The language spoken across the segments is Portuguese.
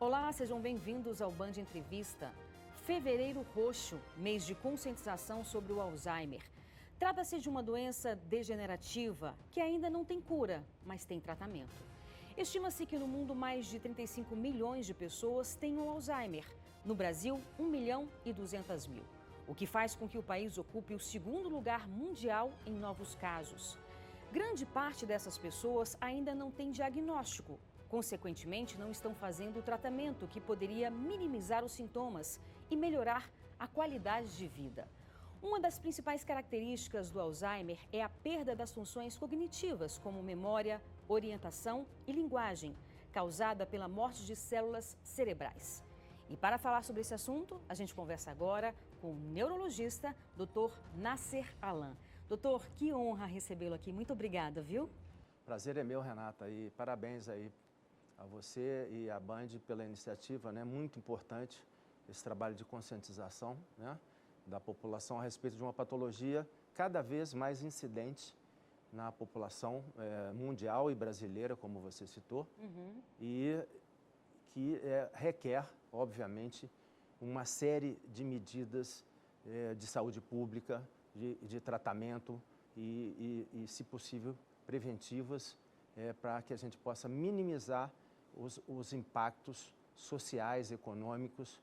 Olá, sejam bem-vindos ao Band Entrevista. Fevereiro Roxo, mês de conscientização sobre o Alzheimer. Trata-se de uma doença degenerativa que ainda não tem cura, mas tem tratamento. Estima-se que no mundo mais de 35 milhões de pessoas tenham Alzheimer. No Brasil, 1.200.000. O que faz com que o país ocupe o segundo lugar mundial em novos casos. Grande parte dessas pessoas ainda não tem diagnóstico. Consequentemente, não estão fazendo o tratamento que poderia minimizar os sintomas e melhorar a qualidade de vida. Uma das principais características do Alzheimer é a perda das funções cognitivas, como memória, orientação e linguagem, causada pela morte de células cerebrais. E para falar sobre esse assunto, a gente conversa agora com o neurologista, Dr. Nasser Alan. Doutor, que honra recebê-lo aqui. Muito obrigada, viu? Prazer é meu, Renata, e parabéns aí a você e a Band pela iniciativa, né? Muito importante esse trabalho de conscientização, né, da população a respeito de uma patologia cada vez mais incidente na população mundial e brasileira, como você citou, e que requer, obviamente, uma série de medidas de saúde pública, de tratamento e, se possível, preventivas, para que a gente possa minimizar os impactos sociais, econômicos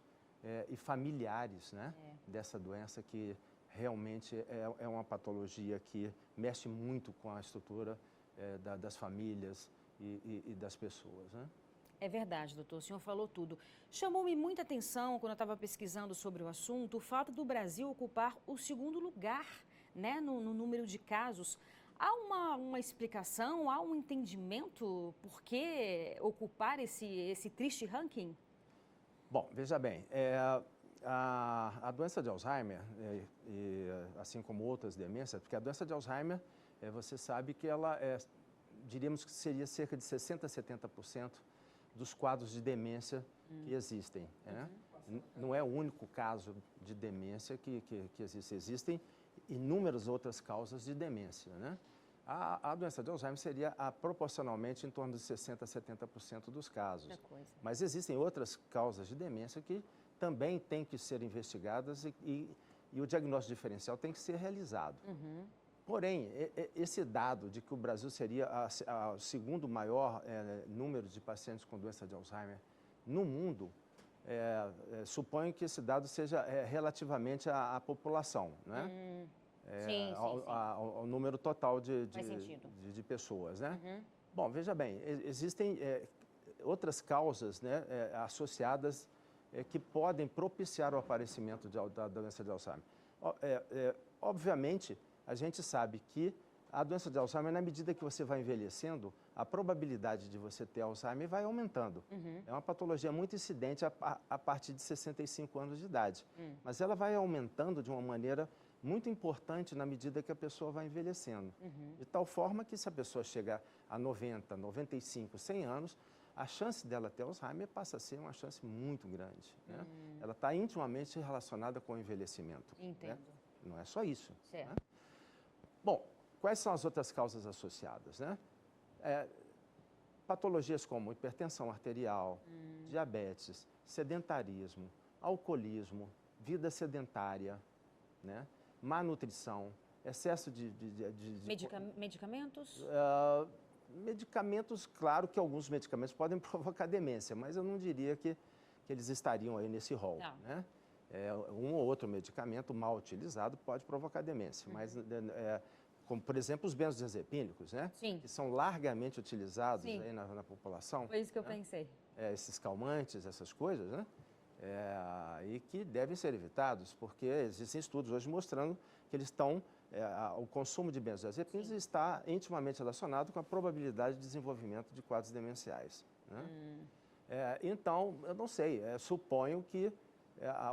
e familiares, né, dessa doença que realmente é uma patologia que mexe muito com a estrutura das famílias e das pessoas, né? É verdade, doutor, o senhor falou tudo. Chamou-me muita atenção, quando eu estava pesquisando sobre o assunto, o fato do Brasil ocupar o segundo lugar, né, no número de casos. Há uma explicação, há um entendimento por que ocupar esse triste ranking? Bom, veja bem, a doença de Alzheimer, assim como outras demências, porque a doença de Alzheimer, você sabe que ela diríamos que seria cerca de 60% a 70% dos quadros de demência que existem. Né? Não é o único caso de demência que existe. Existem inúmeras outras causas de demência, né? A doença de Alzheimer seria proporcionalmente em torno de 60% a 70% dos casos. Mas existem outras causas de demência que também têm que ser investigadas e o diagnóstico diferencial tem que ser realizado. Porém, esse dado de que o Brasil seria o segundo maior número de pacientes com doença de Alzheimer no mundo, suponho que esse dado seja relativamente à população, né? Sim. Ao número total de pessoas, né? Bom, veja bem, existem outras causas, né, associadas que podem propiciar o aparecimento da doença de Alzheimer. Obviamente, a gente sabe que a doença de Alzheimer, na medida que você vai envelhecendo, a probabilidade de você ter Alzheimer vai aumentando. É uma patologia muito incidente a partir de 65 anos de idade. Mas ela vai aumentando de uma maneira muito importante na medida que a pessoa vai envelhecendo. De tal forma que se a pessoa chegar a 90, 95, 100 anos, a chance dela ter Alzheimer passa a ser uma chance muito grande, né? Ela está intimamente relacionada com o envelhecimento. Entendo. Né? Não é só isso. Certo. Né? Bom, quais são as outras causas associadas, né? Patologias como hipertensão arterial, diabetes, sedentarismo, alcoolismo, vida sedentária, né? Má nutrição, excesso de Medicamentos? Medicamentos, claro que alguns medicamentos podem provocar demência, mas eu não diria que eles estariam aí nesse rol, né? Um ou outro medicamento mal utilizado pode provocar demência, mas como, por exemplo, os benzodiazepínicos, né? Sim. Que são largamente utilizados aí na população. Foi isso que eu né? pensei. Esses calmantes, essas coisas, né? E que devem ser evitados, porque existem estudos hoje mostrando que eles estão, o consumo de benzodiazepínicos está intimamente relacionado com a probabilidade de desenvolvimento de quadros demenciais. Né? Então, eu não sei, suponho que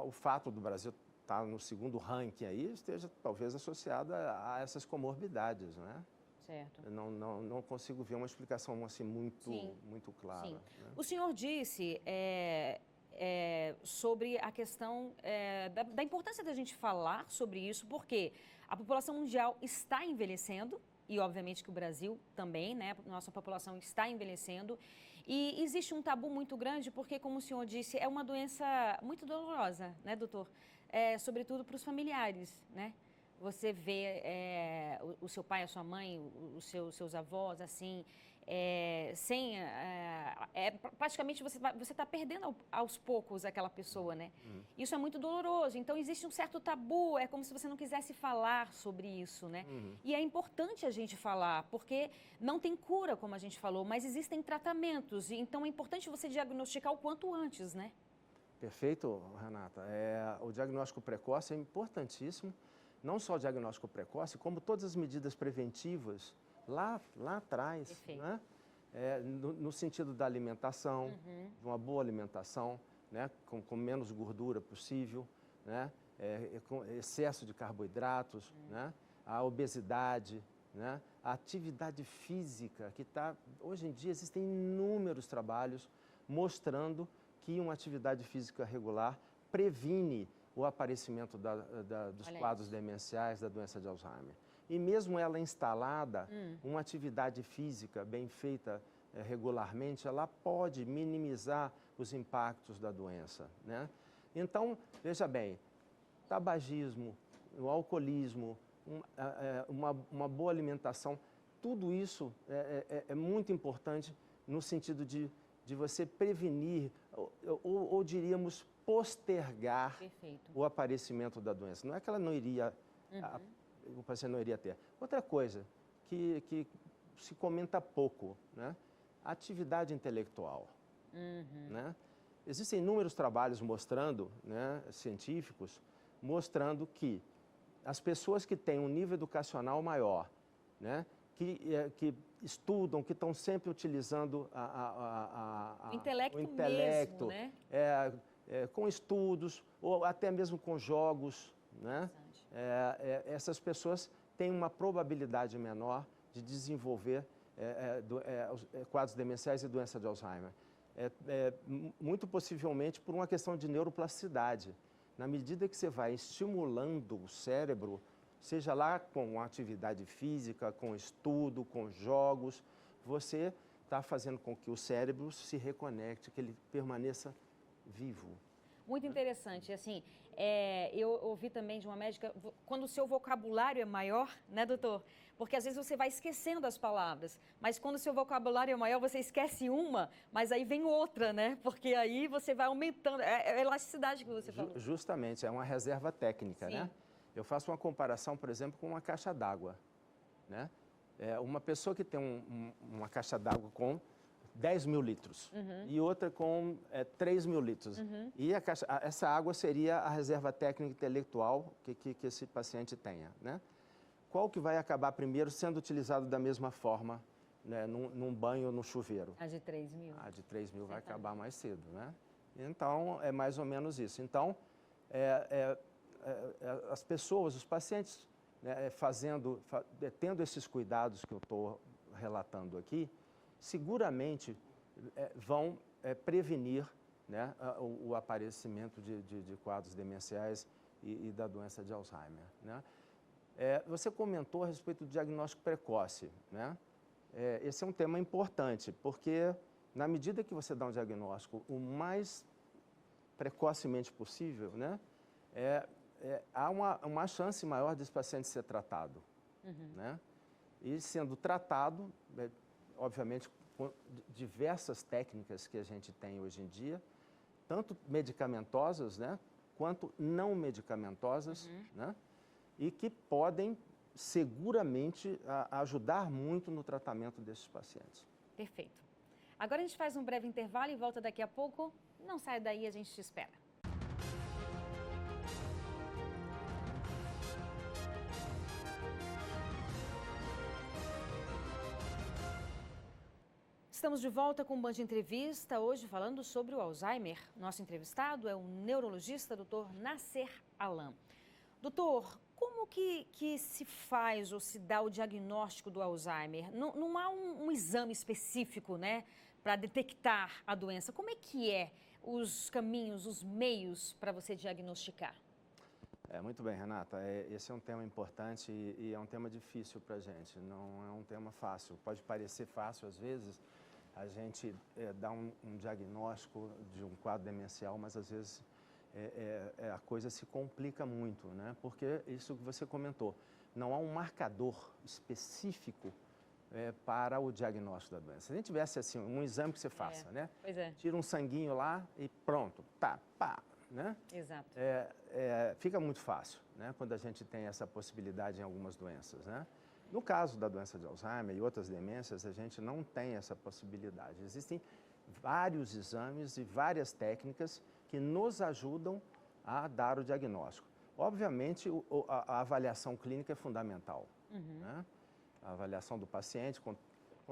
o fato do Brasil estar no segundo ranking aí esteja talvez associado a essas comorbidades, né? Certo. Eu não consigo ver uma explicação assim muito clara. Sim. Né? O senhor disse sobre a questão da importância da gente falar sobre isso, porque a população mundial está envelhecendo, e obviamente que o Brasil também, né? Nossa população está envelhecendo, E existe um tabu muito grande porque, como o senhor disse, é uma doença muito dolorosa, né, doutor? Sobretudo para os familiares, né? Você vê o seu pai, a sua mãe, os seus avós, assim, praticamente você está perdendo aos poucos aquela pessoa, né? Isso é muito doloroso. Então, existe um certo tabu, é como se você não quisesse falar sobre isso, né? E é importante a gente falar, porque não tem cura, como a gente falou, mas existem tratamentos. Então, é importante você diagnosticar o quanto antes, né? Perfeito, Renata. O diagnóstico precoce é importantíssimo. Não só o diagnóstico precoce, como todas as medidas preventivas lá atrás, né? No sentido da alimentação, de uma boa alimentação, né? Com menos gordura possível, né? Com excesso de carboidratos, né? A obesidade, né? A atividade física, que hoje em dia existem inúmeros trabalhos mostrando que uma atividade física regular previne o aparecimento dos quadros demenciais, da doença de Alzheimer. E mesmo ela instalada, uma atividade física bem feita regularmente, ela pode minimizar os impactos da doença, né? Então, veja bem, tabagismo, o alcoolismo, uma boa alimentação, tudo isso é muito importante no sentido de você prevenir, ou diríamos, postergar o aparecimento da doença. Não é que ela não iria, o paciente não iria ter. Outra coisa que se comenta pouco, né? A atividade intelectual. Né? Existem inúmeros trabalhos mostrando, né, científicos, mostrando que as pessoas que têm um nível educacional maior, né, que estudam, que estão sempre utilizando o intelecto mesmo, né? Com estudos ou até mesmo com jogos, né? Essas pessoas têm uma probabilidade menor de desenvolver quadros demenciais e doença de Alzheimer. Muito possivelmente por uma questão de neuroplasticidade. Na medida que você vai estimulando o cérebro, seja lá com atividade física, com estudo, com jogos, você está fazendo com que o cérebro se reconecte, que ele permaneça vivo. Muito interessante. Assim, eu ouvi também de uma médica, quando o seu vocabulário é maior, né, doutor? Porque às vezes você vai esquecendo as palavras, mas quando o seu vocabulário é maior, você esquece uma, mas aí vem outra, né? Porque aí você vai aumentando, a elasticidade que você falou. Justamente, é uma reserva técnica, né? Eu faço uma comparação, por exemplo, com uma caixa d'água, né? Uma pessoa que tem uma caixa d'água com 10 mil litros e outra com 3 mil litros. E essa água seria a reserva técnica intelectual que esse paciente tenha, né? Qual que vai acabar primeiro sendo utilizado da mesma forma, né, num banho ou no chuveiro? A de 3 mil. A de 3 mil vai acabar mais cedo, né? Então, é mais ou menos isso. Então, as pessoas, os pacientes, né, tendo esses cuidados que eu estou relatando aqui, seguramente vão prevenir, né, o aparecimento de quadros demenciais e da doença de Alzheimer, né? Você comentou a respeito do diagnóstico precoce, né? Esse é um tema importante, porque na medida que você dá um diagnóstico o mais precocemente possível, né, há uma chance maior desse paciente ser tratado, né? E sendo tratado, obviamente, com diversas técnicas que a gente tem hoje em dia, tanto medicamentosas, né, quanto não medicamentosas, né, e que podem seguramente ajudar muito no tratamento desses pacientes. Perfeito. Agora a gente faz um breve intervalo e volta daqui a pouco. Não sai daí, a gente te espera. Estamos de volta com o Band Entrevista, hoje falando sobre o Alzheimer. Nosso entrevistado é o neurologista Dr. Nasser Alam. Doutor, como que se faz ou se dá o diagnóstico do Alzheimer? Não há um exame específico, né, para detectar a doença. Como é que os caminhos, os meios para você diagnosticar? Muito bem, Renata. Esse é um tema importante e é um tema difícil para a gente. Não é um tema fácil. Pode parecer fácil às vezes. a gente dá um diagnóstico de um quadro demencial, mas às vezes a coisa se complica muito, né? Porque isso que você comentou, não há um marcador específico para o diagnóstico da doença. Se a gente tivesse assim, um exame que você faça, né? Pois é. Tira um sanguinho lá e pronto, tá, pá, né? Exato. Fica muito fácil, né? Quando a gente tem essa possibilidade em algumas doenças, né? No caso da doença de Alzheimer e outras demências, a gente não tem essa possibilidade. Existem vários exames e várias técnicas que nos ajudam a dar o diagnóstico. Obviamente, a avaliação clínica é fundamental, né? A avaliação do paciente, com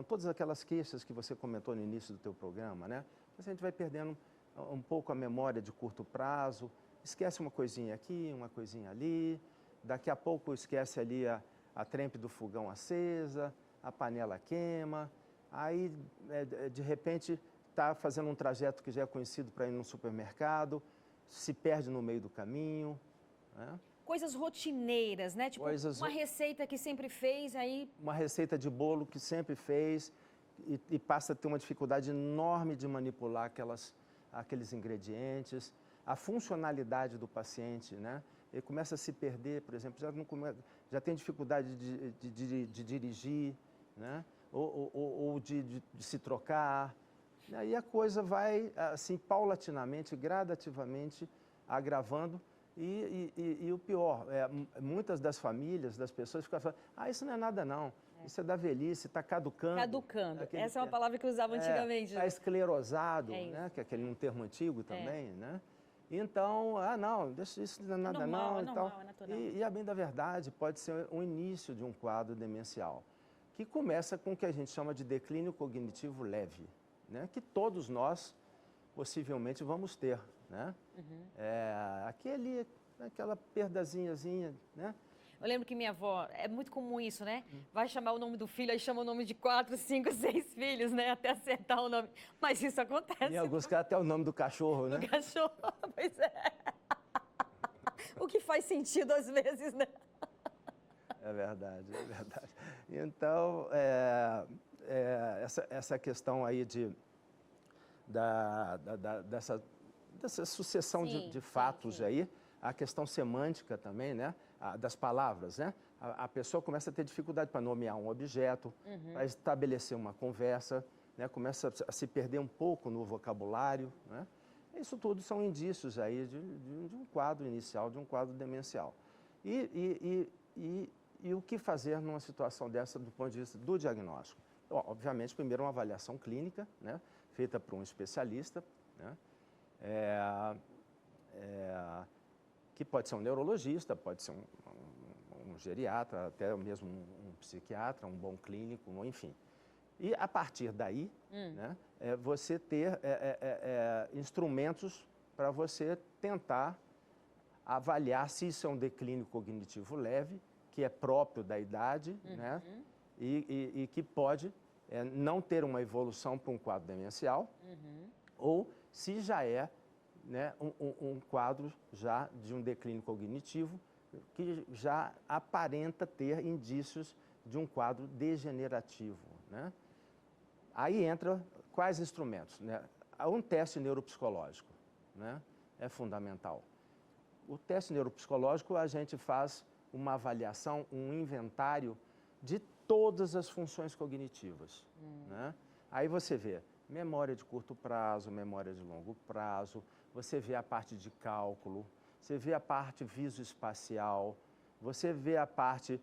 todas aquelas queixas que você comentou no início do teu programa, né? A gente vai perdendo um pouco a memória de curto prazo, esquece uma coisinha aqui, uma coisinha ali, daqui a pouco esquece ali a trempe do fogão acesa, a panela queima, aí de repente está fazendo um trajeto que já é conhecido para ir no supermercado, se perde no meio do caminho, né? Coisas rotineiras, né? Tipo, uma receita que sempre fez, aí... Uma receita de bolo que sempre fez e passa a ter uma dificuldade enorme de manipular aqueles ingredientes. A funcionalidade do paciente, né? Ele começa a se perder, por exemplo, já tem dificuldade de dirigir, né? Ou de se trocar. E aí a coisa vai, assim, paulatinamente, gradativamente, agravando. E o pior, muitas das famílias, das pessoas ficam falando, isso não é nada não, isso é da velhice, está caducando. Caducando, essa é uma palavra que eu usava antigamente. Está esclerosado, né? Que é aquele um termo antigo também, né? Então, não, isso não é nada não. É normal, é natural. E a bem da verdade, pode ser o início de um quadro demencial, que começa com o que a gente chama de declínio cognitivo leve, né? Que todos nós possivelmente vamos ter, né? Aquela perdazinhazinha, né? Eu lembro que minha avó, é muito comum isso, né? Vai chamar o nome do filho, aí chama o nome de 4, 5, 6 filhos, né? Até acertar o nome. Mas isso acontece. Em alguns casos até o nome do cachorro, né? Do cachorro, pois é. O que faz sentido às vezes, né? É verdade, é verdade. Então, essa questão aí dessa sucessão de fatos aí, a questão semântica também, né? Das palavras, né? A pessoa começa a ter dificuldade para nomear um objeto, para estabelecer uma conversa, né? Começa a se perder um pouco no vocabulário, né? Isso tudo são indícios aí de um quadro inicial, de um quadro demencial. E o que fazer numa situação dessa do ponto de vista do diagnóstico? Bom, obviamente, primeiro uma avaliação clínica, né? Feita por um especialista, né? Que pode ser um neurologista, pode ser um geriatra, até mesmo um psiquiatra, um bom clínico, enfim. E a partir daí, né, você ter instrumentos para você tentar avaliar se isso é um declínio cognitivo leve, que é próprio da idade, né, e que pode não ter uma evolução para um quadro demencial, ou se já é, né, um quadro já de um declínio cognitivo que já aparenta ter indícios de um quadro degenerativo, né? Aí entra quais instrumentos, né? Um teste neuropsicológico, né? É fundamental. O teste neuropsicológico, a gente faz uma avaliação, um inventário de todas as funções cognitivas, né? Aí você vê memória de curto prazo, memória de longo prazo, você vê a parte de cálculo, você vê a parte visoespacial, você vê a parte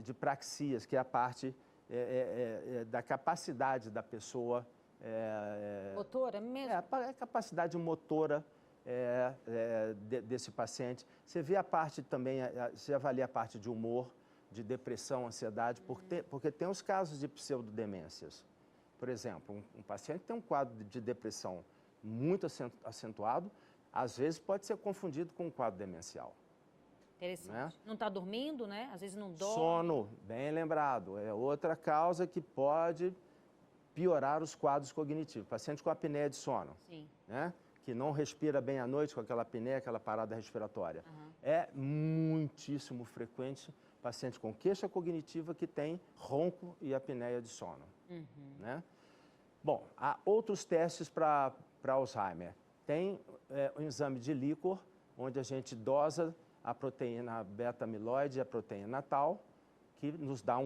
de praxias, que é a parte da capacidade da pessoa. Motora mesmo? A capacidade motora desse paciente. Você vê a parte também, você avalia a parte de humor, de depressão, ansiedade, porque tem os casos de pseudodemências. Por exemplo, um paciente tem um quadro de depressão muito acentuado, às vezes pode ser confundido com um quadro demencial. Interessante. Né? Não está dormindo, né? Às vezes não dorme. Sono, bem lembrado, é outra causa que pode piorar os quadros cognitivos. Paciente com apneia de sono, né? Que não respira bem à noite com aquela apneia, aquela parada respiratória. É muitíssimo frequente paciente com queixa cognitiva que tem ronco e apneia de sono. Né? Bom, há outros testes para Alzheimer. Tem um exame de líquor, onde a gente dosa a proteína beta-amiloide e a proteína tal, que nos dá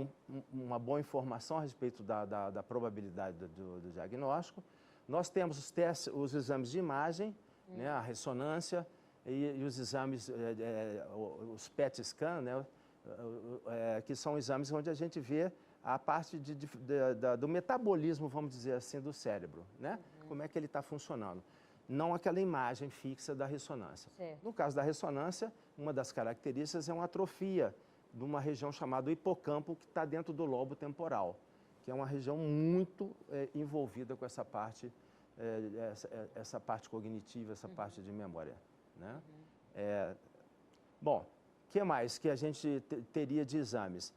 uma boa informação a respeito da probabilidade do diagnóstico. Nós temos os testes, os exames de imagem, né, a ressonância e os exames, os PET scan, né, que são exames onde a gente vê a parte do metabolismo, vamos dizer assim, do cérebro, né? Como é que ele está funcionando. Não aquela imagem fixa da ressonância. Certo. No caso da ressonância, uma das características é uma atrofia de uma região chamada hipocampo, que está dentro do lobo temporal, que é uma região muito envolvida com essa parte, essa parte cognitiva, essa parte de memória, né? Bom, o que mais que a gente teria de exames?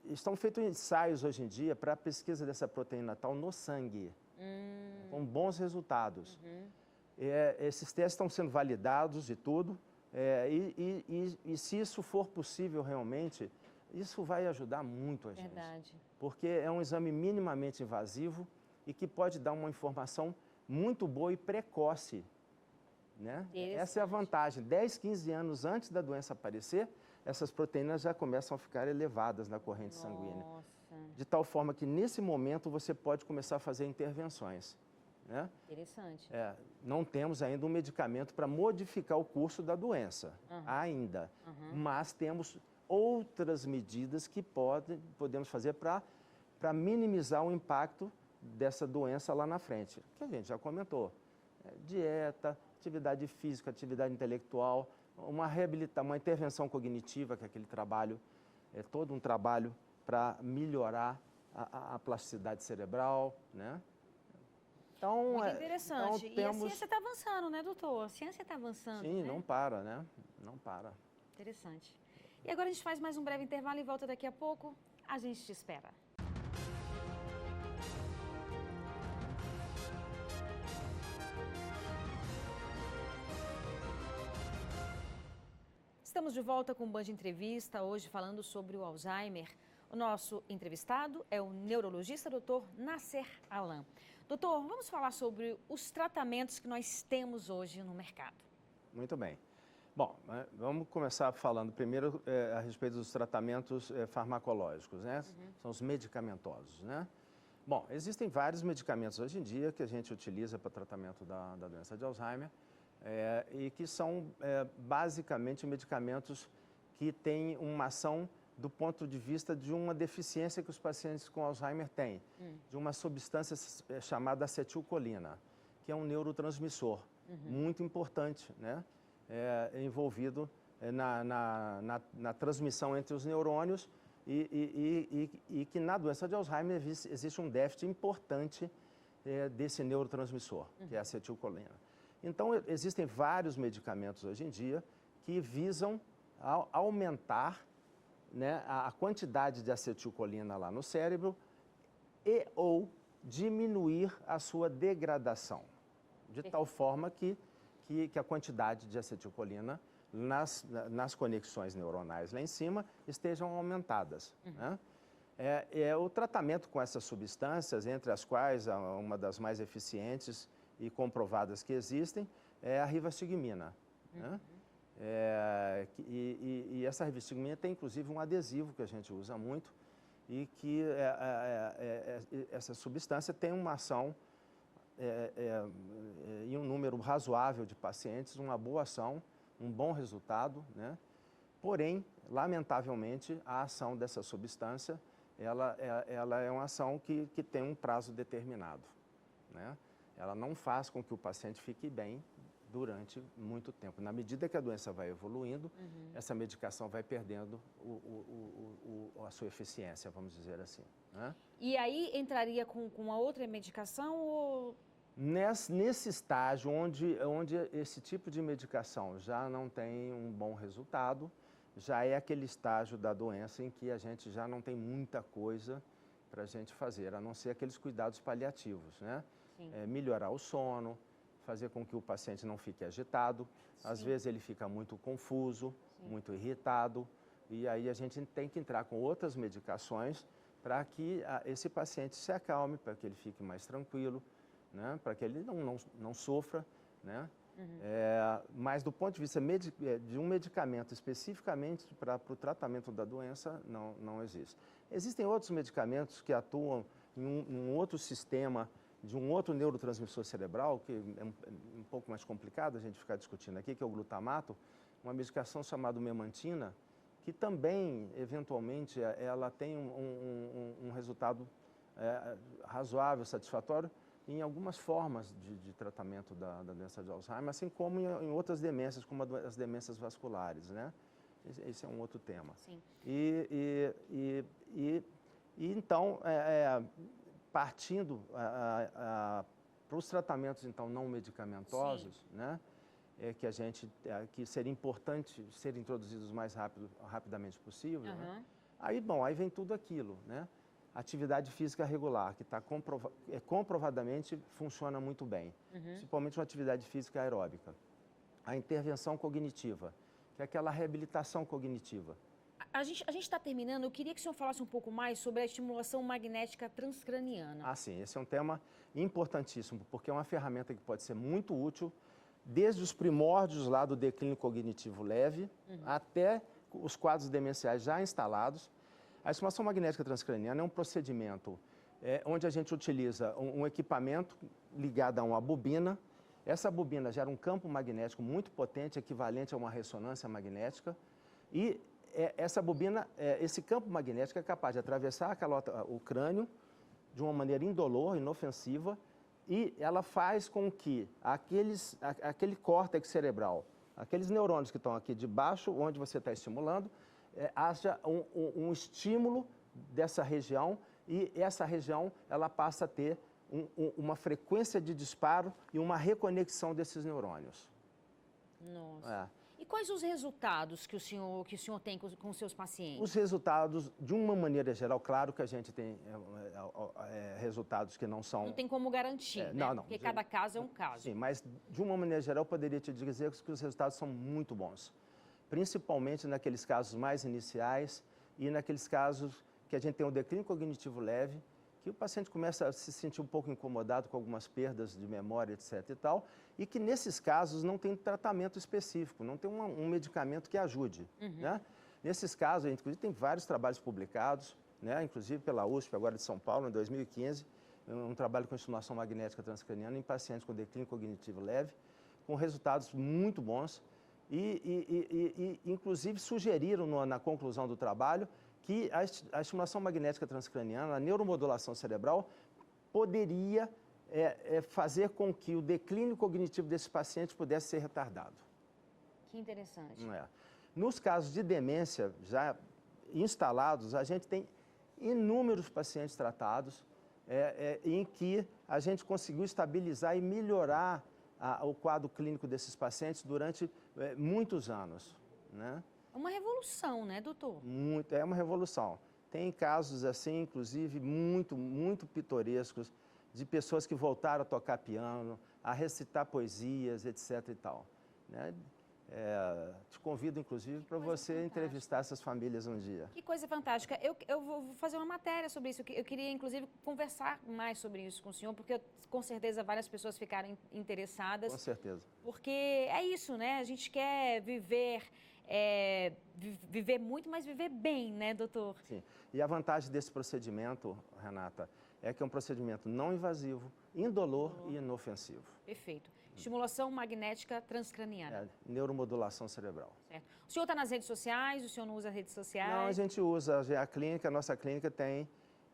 Estão feitos ensaios hoje em dia para a pesquisa dessa proteína tal no sangue, com bons resultados. Esses testes estão sendo validados e tudo, e se isso for possível realmente, isso vai ajudar muito a gente. Verdade. Porque é um exame minimamente invasivo e que pode dar uma informação muito boa e precoce, né? Essa é a vantagem. 10, 15 anos antes da doença aparecer, essas proteínas já começam a ficar elevadas na corrente sanguínea. De tal forma que, nesse momento, você pode começar a fazer intervenções, né? Interessante. Não temos ainda um medicamento para modificar o curso da doença, ainda. Mas temos outras medidas que podemos fazer para minimizar o impacto dessa doença lá na frente, que a gente já comentou. Dieta, atividade física, atividade intelectual, uma intervenção cognitiva, que é aquele trabalho, todo um trabalho para melhorar a plasticidade cerebral, né? Então, muito interessante. Então, temos... E a ciência está avançando, né, doutor? A ciência está avançando, Sim, né? não para, né? Não para. Interessante. E agora a gente faz mais um breve intervalo e volta daqui a pouco. A gente te espera. Estamos de volta com o Band Entrevista, hoje falando sobre o Alzheimer. O nosso entrevistado é o neurologista Dr. Nasser Alan. Doutor, vamos falar sobre os tratamentos que nós temos hoje no mercado. Muito bem. Bom, vamos começar falando primeiro a respeito dos tratamentos farmacológicos, né? São os medicamentosos, né? Bom, existem vários medicamentos hoje em dia que a gente utiliza para tratamento da doença de Alzheimer e que são basicamente medicamentos que têm uma ação do ponto de vista de uma deficiência que os pacientes com Alzheimer têm, de uma substância chamada acetilcolina, que é um neurotransmissor muito importante, né? Envolvido na transmissão entre os neurônios e que na doença de Alzheimer existe um déficit importante desse neurotransmissor, que é a acetilcolina. Então, existem vários medicamentos hoje em dia que visam aumentar, né, a quantidade de acetilcolina lá no cérebro ou diminuir a sua degradação, de tal forma que a quantidade de acetilcolina nas conexões neuronais lá em cima estejam aumentadas, né? O tratamento com essas substâncias, entre as quais uma das mais eficientes e comprovadas que existem, é a rivastigmina, né? E essa rivastigmina tem inclusive um adesivo que a gente usa muito e que essa substância tem uma ação em um número razoável de pacientes, uma boa ação, um bom resultado, né? Porém, lamentavelmente, a ação dessa substância, ela é uma ação que tem um prazo determinado, né? Ela não faz com que o paciente fique bem durante muito tempo. Na medida que a doença vai evoluindo, essa medicação vai perdendo a sua eficiência, vamos dizer assim, né? E aí entraria com uma outra medicação ou... Nesse estágio onde esse tipo de medicação já não tem um bom resultado, já é aquele estágio da doença em que a gente já não tem muita coisa para a gente fazer, a não ser aqueles cuidados paliativos, né? Melhorar o sono, fazer com que o paciente não fique agitado. Às vezes ele fica muito confuso, muito irritado, e aí a gente tem que entrar com outras medicações para que esse paciente se acalme, para que ele fique mais tranquilo, né? Para que ele não sofra, né? Mas do ponto de vista de um medicamento especificamente para o tratamento da doença, não existe. Existem outros medicamentos que atuam em um outro sistema, de um outro neurotransmissor cerebral, que é um pouco mais complicado a gente ficar discutindo aqui, que é o glutamato, uma medicação chamada memantina, que também, eventualmente, ela tem um resultado razoável, satisfatório, em algumas formas de tratamento da doença de Alzheimer, assim como em outras demências, como as demências vasculares, né? Esse é um outro tema. Sim. Então, partindo para os tratamentos, então, não medicamentosos, né? Que seria importante ser introduzidos o mais rapidamente possível, né? Aí vem tudo aquilo, né? Atividade física regular, que comprovadamente funciona muito bem, principalmente uma atividade física aeróbica. A intervenção cognitiva, que é aquela reabilitação cognitiva. A gente está terminando, eu queria que o senhor falasse um pouco mais sobre a estimulação magnética transcraniana. Sim, esse é um tema importantíssimo, porque é uma ferramenta que pode ser muito útil, desde os primórdios lá do declínio cognitivo leve, até os quadros demenciais já instalados. A estimulação magnética transcraniana é um procedimento onde a gente utiliza um equipamento ligado a uma bobina. Essa bobina gera um campo magnético muito potente, equivalente a uma ressonância magnética. E essa bobina, esse campo magnético é capaz de atravessar o crânio de uma maneira indolor, inofensiva, e ela faz com que aquele córtex cerebral, aqueles neurônios que estão aqui de baixo, onde você está estimulando, haja um estímulo dessa região, e essa região ela passa a ter uma frequência de disparo e uma reconexão desses neurônios. Nossa. E quais os resultados que o senhor tem com os seus pacientes? Os resultados, de uma maneira geral, claro que a gente tem resultados que não são... Não tem como garantir, né? Não. Porque cada caso é um caso. Sim, mas de uma maneira geral, eu poderia te dizer que os resultados são muito bons. Principalmente naqueles casos mais iniciais e naqueles casos que a gente tem um declínio cognitivo leve, que o paciente começa a se sentir um pouco incomodado com algumas perdas de memória, etc. e tal, e que nesses casos não tem tratamento específico, não tem um medicamento que ajude, né? Nesses casos, inclusive, tem vários trabalhos publicados, né? Inclusive pela USP, agora de São Paulo, em 2015, um trabalho com estimulação magnética transcraniana em pacientes com declínio cognitivo leve, com resultados muito bons, e inclusive sugeriram na conclusão do trabalho que a estimulação magnética transcraniana, a neuromodulação cerebral, poderia fazer com que o declínio cognitivo desses pacientes pudesse ser retardado. Que interessante. Nos casos de demência já instalados, a gente tem inúmeros pacientes tratados em que a gente conseguiu estabilizar e melhorar o quadro clínico desses pacientes durante muitos anos, né? É uma revolução, né, doutor? É uma revolução. Tem casos assim, inclusive, muito pitorescos, de pessoas que voltaram a tocar piano, a recitar poesias, etc. e tal, né? Te convido, inclusive, para você entrevistar essas famílias um dia. Que coisa fantástica. Eu vou fazer uma matéria sobre isso. Eu queria, inclusive, conversar mais sobre isso com o senhor, porque com certeza várias pessoas ficaram interessadas. Com certeza. Porque é isso, né? A gente quer viver muito, mas viver bem, né, doutor? Sim. E a vantagem desse procedimento, Renata, é que é um procedimento não invasivo, indolor e inofensivo. Perfeito. Estimulação magnética transcraniana. Neuromodulação cerebral. Certo. O senhor está nas redes sociais? O senhor não usa redes sociais? Não, a gente usa. A nossa clínica tem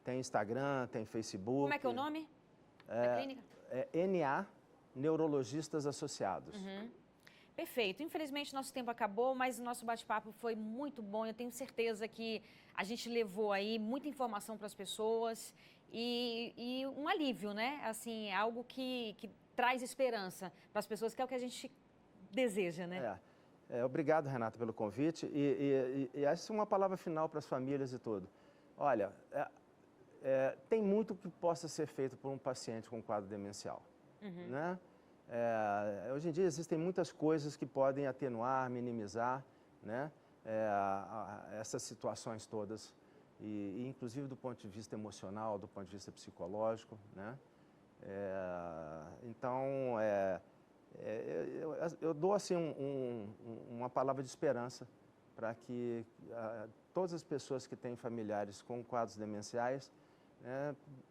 Instagram, tem Facebook. Como é que é o nome da clínica? NA, Neurologistas Associados. Perfeito. Infelizmente, nosso tempo acabou, mas o nosso bate-papo foi muito bom. Eu tenho certeza que a gente levou aí muita informação para as pessoas e um alívio, né? Assim, algo que traz esperança para as pessoas, que é o que a gente deseja, né? Obrigado, Renata, pelo convite. E essa é uma palavra final para as famílias e tudo. Olha, tem muito que possa ser feito por um paciente com quadro demencial, né? Hoje em dia existem muitas coisas que podem atenuar, minimizar, né? Essas situações todas. e inclusive do ponto de vista emocional, do ponto de vista psicológico, né? Então, eu dou assim uma palavra de esperança para que todas as pessoas que têm familiares com quadros demenciais,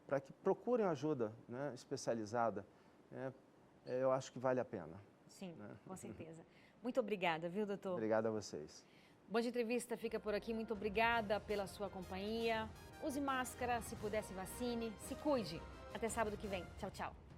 para que procurem ajuda, né, especializada, eu acho que vale a pena. Sim, com certeza. Muito obrigada, viu, doutor? Obrigado a vocês. Band Entrevista fica por aqui. Muito obrigada pela sua companhia. Use máscara, se puder se vacine, se cuide. Até sábado que vem. Tchau, tchau.